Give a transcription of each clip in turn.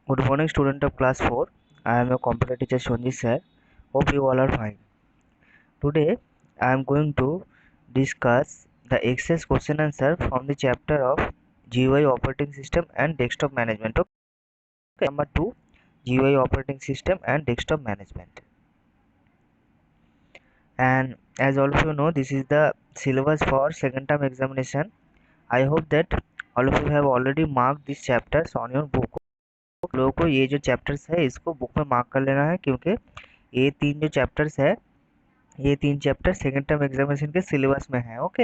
Good morning, student of class 4. I am your computer teacher Shonji sir. Hope you all are fine. Today, I am going to discuss the exercise question answer from the chapter of GUI operating system and desktop management. Okay, number 2, GUI operating system and desktop management. And as all of you know, this is the syllabus for second term examination. I hope that all of you have already marked these chapters on your book. लोगों को ये जो chapters है इसको book में mark कर लेना है, क्योंकि ये तीन जो चैप्टर्स है, ये तीन चैप्टर सेकेंड टर्म एग्जामिनेशन के सिलेबस में है. Okay,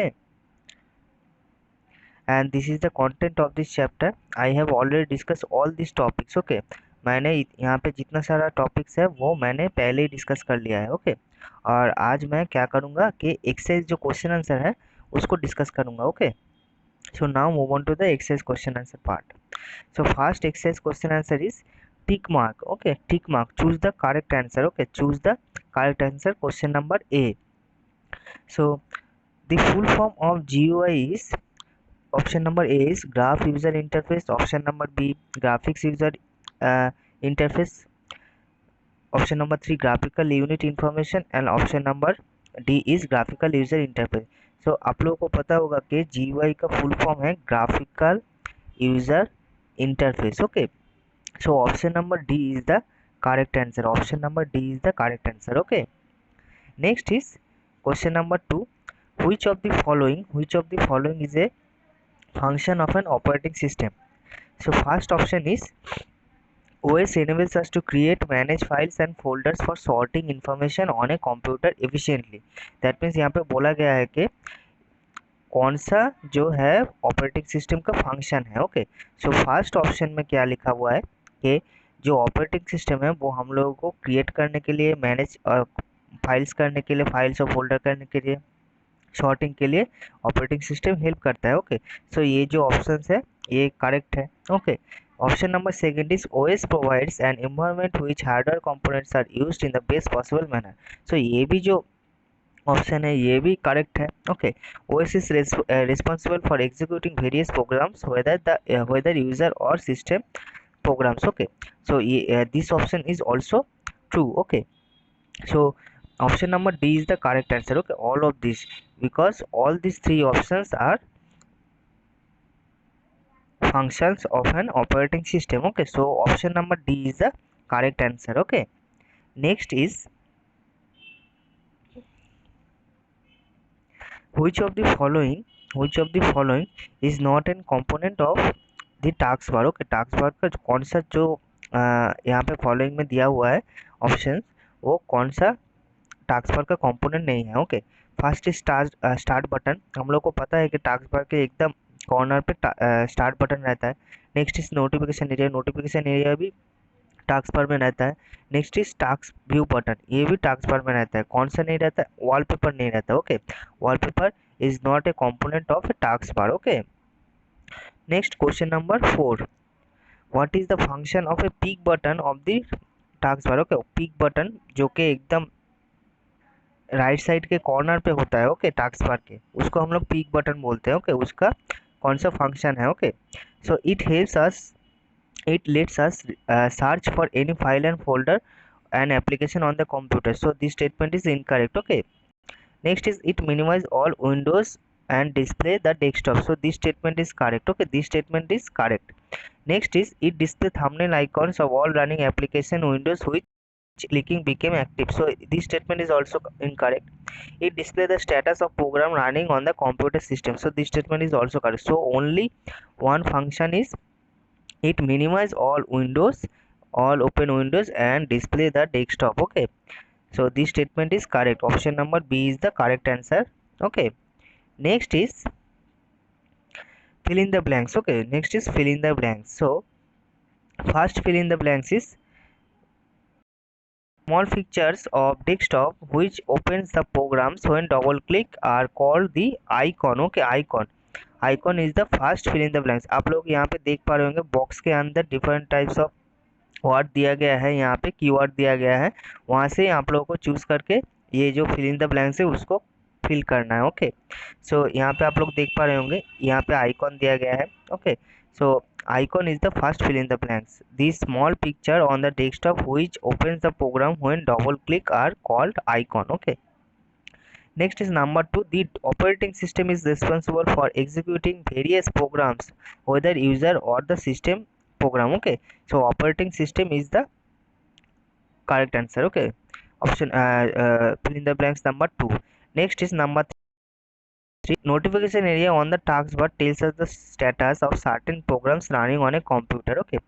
and this is the content of this chapter. I have already discuss all this topics. Okay, मैंने यहाँ पे जितना सारा टॉपिक्स है वो मैंने पहले ही डिस्कस कर लिया है. ओके, और आज मैं क्या करूँगा कि एक्सरसाइज जो क्वेश्चन आंसर है उसको डिस्कस करूँगा. Okay, so now move on to the exercise question answer part. So first exercise question answer is tick mark. Okay, tick mark, choose the correct answer. Okay, choose the correct answer, question number A. So the full form of GUI is, option number A is graph user interface, option number B graphics user interface, option number 3 graphical unit information, and option number D is graphical user interface. So आप लोगों को पता होगा कि GUI का full form है graphical user interface. Okay, so option number D is the correct answer. Option number D is the correct answer. Okay, next is question number 2. Which of the following is a function of an operating system? So first option is OS enables us to create, manage files and folders for sorting information on a computer efficiently. That means यहाँ पे बोला गया है कि कौन सा जो है ऑपरेटिंग सिस्टम का फंक्शन है. ओके, सो फर्स्ट ऑप्शन में क्या लिखा हुआ है कि जो ऑपरेटिंग सिस्टम है वो हम लोगों को क्रिएट करने के लिए, मैनेज फाइल्स करने के लिए, फाइल्स और फोल्डर करने के लिए, सॉर्टिंग के लिए ऑपरेटिंग सिस्टम हेल्प करता है. ओके, सो ये जो ऑप्शन है ये करेक्ट है. Okay, option number second is OS provides an environment which hardware components are used in the best possible manner. So ये भी जो ऑप्शन है ये भी करेक्ट है. Okay, OS is responsible for executing various programs whether user or system programs. Okay, so this option is also true. Okay, so option number D is the correct answer. Okay, all of this, because all these three options are functions of an operating system. Okay, so option number D is the correct answer. Okay, next is which of the following is not a component of the task bar. Okay, task bar का कौन सा जो यहाँ पे following में दिया हुआ है ऑप्शन, वो कौन सा टास्क बार का कंपोनेंट नहीं है. Okay, first start button. हम लोग को पता है कि टास्क बार के एकदम कॉर्नर पे स्टार्ट बटन रहता है. नेक्स्ट इज नोटिफिकेशन एरिया भी टास्क बार में रहता है. Next is task view button, ये भी टास्क बार में रहता है. कौन सा नहीं रहता है? वॉलपेपर नहीं रहता. Okay, wallpaper is not a component of a task bar. Okay, next question number 4. What is the function of a pick button of the task bar? Okay, pick button जो कि एकदम राइट साइड के corner पे होता है. Okay, task bar के, उसको हम लोग पिक बटन बोलते हैं. ओके, उसका कौन सा फंक्शन है? Okay, so it lets us search for any file and folder and application on the computer. So this statement is incorrect. Okay, next is it minimize all windows and display the desktop. So this statement is correct. Okay, this statement is correct. Next is it display thumbnail icons of all running application windows which clicking became active. So this statement is also incorrect. It display the status of program running on the computer system. So this statement is also correct. So only one function is it minimize all open windows and display the desktop. Okay, so this statement is correct. Option number B is the correct answer. Okay, next is fill in the blanks. Okay, next is fill in the blanks. So first fill in the blanks is small features of desktop which opens the programs when double click are called the icon. Okay, icon is the first fill in the blanks. आप लोग यहाँ पे देख पा रहे होंगे box के अंदर डिफरेंट टाइप्स ऑफ वर्ड दिया गया है, यहाँ पे कीवर्ड दिया गया है, वहाँ से आप लोगों को चूज करके ये जो फिल इन द ब्लैंक्स है उसको फिल करना है. ओके, सो यहाँ पे आप लोग देख पा रहे होंगे यहाँ पे आइकॉन दिया गया है. Okay, So icon is the first fill in the blanks. This small picture on the desktop which opens the program when double click are called icon. Okay. Next is number 2. The operating system is responsible for executing various programs, whether user or the system program. Okay. So operating system is the correct answer. Okay. Option fill in the blanks number 2. Next is number 3. Notification area on the taskbar tells us the status of certain programs running on a computer. Okay.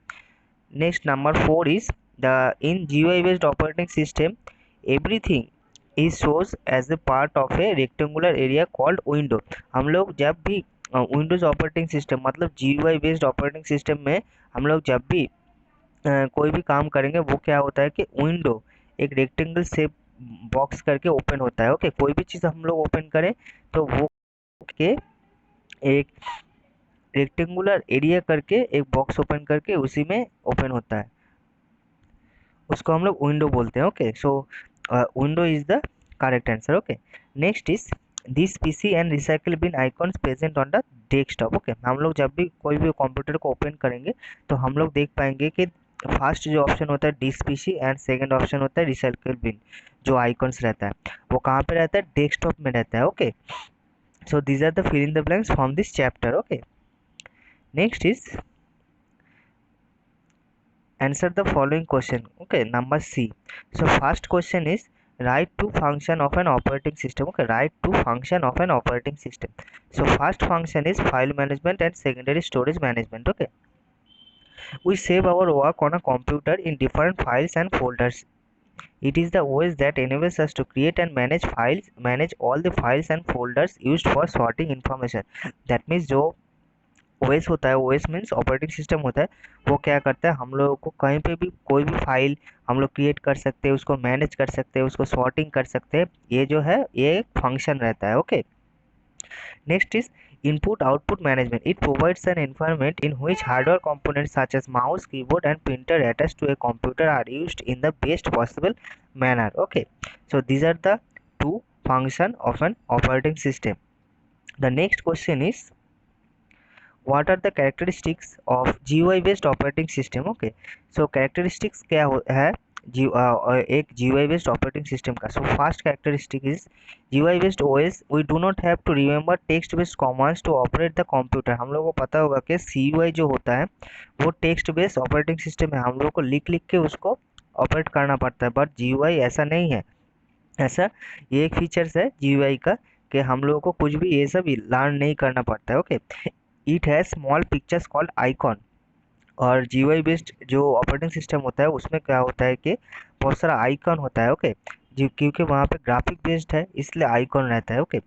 Next number 4 is the in GUI based operating system everything is shows as a part of a rectangular area called window. हम लोग जब भी Windows operating system मतलब GUI based operating system में हम लोग जब भी कोई भी काम करेंगे वो क्या होता है कि विंडो एक रेक्टेंगल शेप बॉक्स करके ओपन होता है। ओके, कोई भी चीज़ हम लोग ओपन करें तो वो के एक रेक्टेंगुलर एरिया करके एक बॉक्स ओपन करके उसी में ओपन होता है, उसको हम लोग विंडो बोलते हैं। Okay, so window is the correct answer. Okay, next is this PC and recycle bin icons present on the desktop. Okay, हम लोग जब भी कोई भी कंप्यूटर को ओपन करेंगे तो हम लोग देख पाएंगे कि फर्स्ट जो ऑप्शन होता है this PC and second option होता है रिसाइकल बिन, जो आइकॉन्स रहता है वो कहाँ पे रहता है, डेस्कटॉप में रहता है। Okay, so these are the fill in the blanks from this chapter. Okay, next is answer the following question. Okay, number C. So first question is write to function of an operating system. Okay, write to function of an operating system. So first function is file management and secondary storage management. Okay, we save our work on a computer in different files and folders. It is the OS that enables us to create and manage all the files and folders used for sorting information. That means जो OS होता है, OS means operating system होता है, वो क्या करता है हम लोगों को कहीं पे भी कोई भी फाइल हम लोग क्रिएट कर सकते हैं, उसको मैनेज कर सकते हैं, उसको सॉर्टिंग कर सकते हैं। ये जो है ये एक फंक्शन रहता है। Okay, next is input output management. It provides an environment in which hardware components such as mouse, keyboard and printer attached to a computer are used in the best possible manner. Okay, so these are the two function of an operating system. The next question is what are the characteristics of GUI based operating system. Okay, so characteristics क्या है एक GUI based operating system का. So first characteristic is GUI based OS we do not have to remember text based commands to operate the computer. हम लोगों को पता होगा कि CUI जो होता है वो text based operating system है, हम लोगों को लिख लिख के उसको ऑपरेट करना पड़ता है, बट GUI ऐसा नहीं है। ऐसा ये एक फीचर्स है GUI का कि हम लोगों को कुछ भी ये सब लर्न नहीं करना पड़ता है। Okay, it has small pictures called icon. और GUI बेस्ड जो ऑपरेटिंग सिस्टम होता है उसमें क्या होता है कि बहुत सारा आइकॉन होता है। ओके, जी क्योंकि वहाँ पे ग्राफिक बेस्ड है इसलिए आइकॉन रहता है। Okay,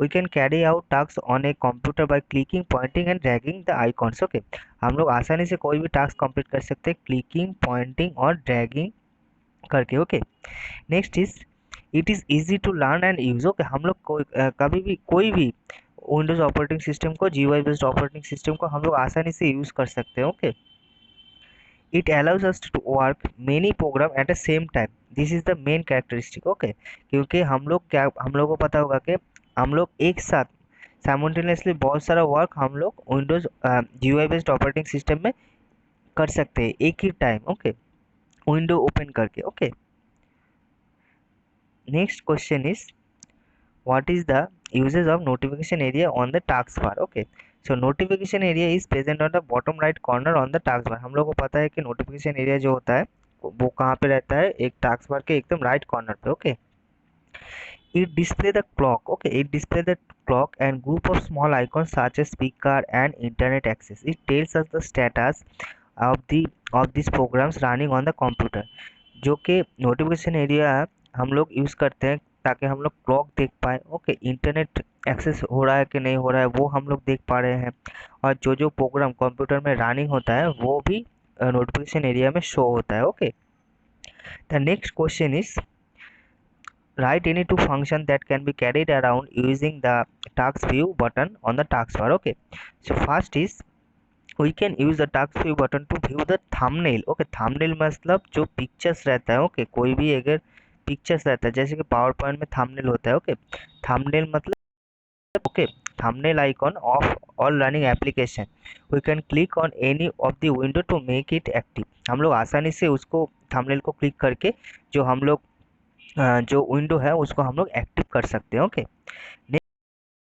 we can carry out task on a computer by clicking pointing and dragging the icons. Okay, हम लोग आसानी से कोई भी टास्क कंप्लीट कर सकते हैं क्लिकिंग पॉइंटिंग और ड्रैगिंग करके। Okay, next is it is easy to learn and use. Okay, हम लोग कभी भी कोई भी विंडोज ऑपरेटिंग सिस्टम को GUI बेस्ड ऑपरेटिंग सिस्टम को हम लोग आसानी से यूज कर सकते हैं। Okay, it allows us to work many program at the same time, this is the main characteristic. Okay, क्योंकि हम लोग को पता होगा कि हम लोग एक साथ साइमल्टेनियसली बहुत सारा वर्क हम लोग Windows GUI based operating system में कर सकते हैं एक ही टाइम। ओके, विंडो ओपन करके। Okay, next question is what is the uses of notification area on the taskbar. Okay, so notification area is present on the bottom right corner on the taskbar. हम लोग को पता है कि notification area जो होता है वो कहाँ पे रहता है, एक taskbar के एकदम राइट कॉर्नर पे। Okay, it display the clock. Okay, it display the clock and group of small icons such as speaker and internet access. It tells us the status of these programs running on the computer. जो कि notification area हम लोग use करते हैं ताकि हम लोग clock देख पाए। ओके, इंटरनेट एक्सेस हो रहा है कि नहीं हो रहा है वो हम लोग देख पा रहे हैं, और जो जो प्रोग्राम कंप्यूटर में रनिंग होता है वो भी नोटिफिकेशन एरिया में शो होता है। Okay, the next question is write any two function that can be carried around using the task view button on the taskbar. Okay, so first is we can use the task view button to view the thumbnail. Okay, thumbnail मतलब जो pictures रहता है। Okay, कोई भी अगर pictures रहता है जैसे कि पावर पॉइंट में थंबनेल होता है। ओके, थंबनेल मतलब okay thumbnail icon of all running application. We can click on any of the window to make it active. हम लोग आसानी से उसको थंबनेल को क्लिक करके जो हम लोग जो विंडो है उसको हम लोग एक्टिव कर सकते हैं. Okay,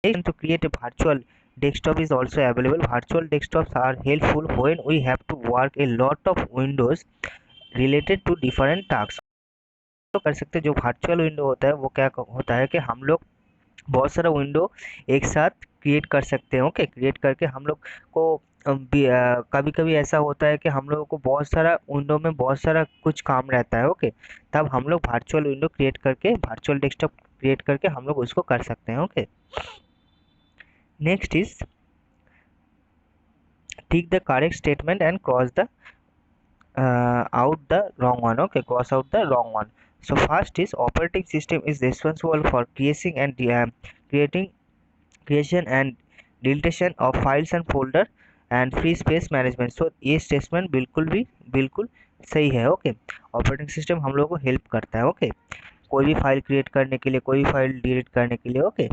next to create a virtual desktop is also available. Virtual desktops are helpful when we have to work a lot of windows related to different tasks. तो कर सकते हैं. जो वर्चुअल विंडो होता है वो क्या होता है कि हम लोग बहुत सारा विंडो एक साथ क्रिएट कर सकते हैं. ओके, क्रिएट करके हम लोग को कभी कभी ऐसा होता है कि हम लोगों को बहुत सारा विंडो में बहुत सारा कुछ काम रहता है. ओके, तब हम लोग वर्चुअल विंडो क्रिएट करके वर्चुअल डेस्कटॉप क्रिएट करके हम लोग उसको कर सकते हैं. Okay, next is tick the correct statement and cross the out the wrong one. Okay, cross out the wrong one. So first is operating system is responsible for creating and creation and deletion of files and folder and free space management. So ये statement बिल्कुल सही है. Okay, operating system हम लोग को help करता है. Okay, कोई भी फाइल क्रिएट करने के लिए, कोई भी फाइल डिलीट करने के लिए. Okay,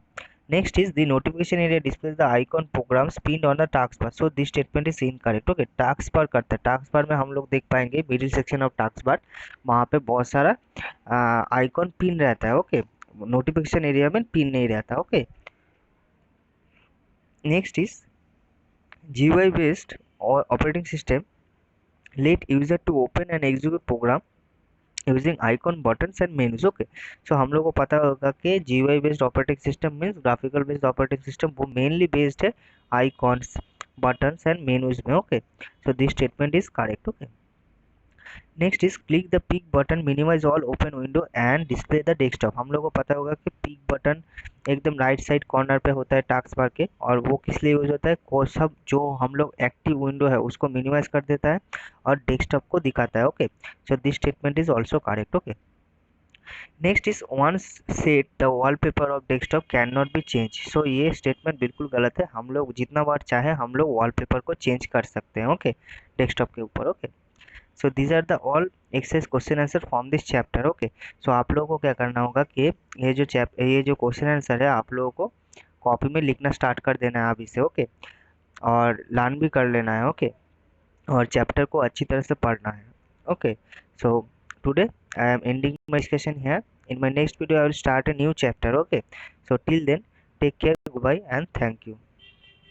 next is the notification area displays the icon programs pinned on the taskbar. So this statement is incorrect. Okay, taskbar करता है. taskbar में हम लोग देख पाएंगे मिडिल सेक्शन ऑफ taskbar, वहाँ पे बहुत सारा आइकॉन पिन रहता है. ओके, नोटिफिकेशन एरिया में पिन नहीं रहता. Okay, next is GUI based or operating system let user to open and execute program using icon buttons and menus. Okay, so हम लोग को पता होगा कि GUI based operating system means graphical based operating system, वो mainly based है icons, buttons and menus में. Okay, so this statement is correct. Okay, next is click the peek button minimise all open window and display the desktop. हम लोग को पता होगा कि peek button एकदम राइट साइड कॉर्नर पे होता है टास्क बार के, और वो किस लिए यूज होता है, को सब जो हम लोग एक्टिव विंडो है उसको मिनिमाइज कर देता है और डेस्कटॉप को दिखाता है. Okay, so this statement is also correct. Okay, next is once set the wallpaper of desktop can not be change. So ये स्टेटमेंट बिल्कुल गलत है. हम लोग जितना बार चाहे हम लोग वॉलपेपर को चेंज कर सकते हैं. ओके, डेस्कटॉप के ऊपर. Okay, so these are the all exercise question answer from this chapter. Okay, so आप लोगों को क्या करना होगा कि ये जो क्वेश्चन आंसर है आप लोगों को कॉपी में लिखना स्टार्ट कर देना है अभी से. ओके, और लर्न भी कर लेना है. ओके, और चैप्टर को अच्छी तरह से पढ़ना है. Okay, so today I am ending my discussion here. In my next video I will start a new chapter. Okay, so till then take care, goodbye and thank you.